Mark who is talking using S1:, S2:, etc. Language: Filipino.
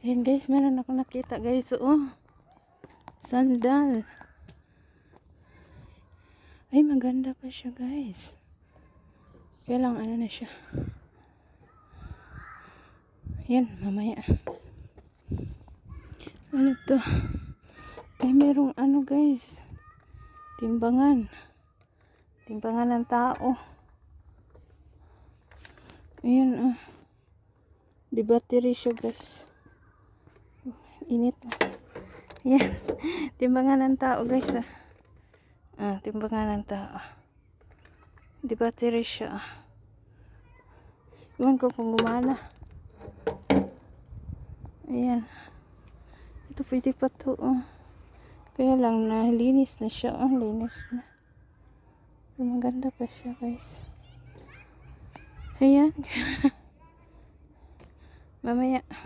S1: Ayan guys, meron ako nakita guys. Oh, sandal. Ay, maganda pa siya guys. Kaya lang ano na siya. Yan, mamaya. Ano to? Ay, merong ano guys. Timbangan. Timbangan ng tao. Ayan ah. Di battery siya guys. Init na. Yan. Timbangan ng tao guys ah. Timbangan ng tao. Di battery siya. Iwan ko kung gumana. Ayan. Ito pwede pa to. Oh. Kaya lang na linis na siya. Oh, linis na. Pero maganda pa siya guys. Ayan. Mamaya.